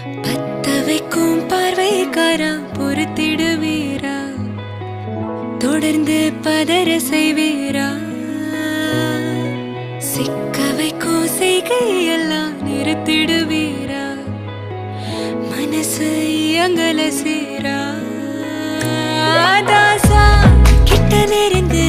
பத்த வைக்கும் பார்வைக்காரா பொறுத்திடுவீரா, தொடர்ந்து பதற செய்வீரா, சிக்க வைக்கும் செய்கையெல்லாம் நிறுத்திடுவீரா, மனசு இயங்கல சீரா. தாசா கிட்ட நெருங்கு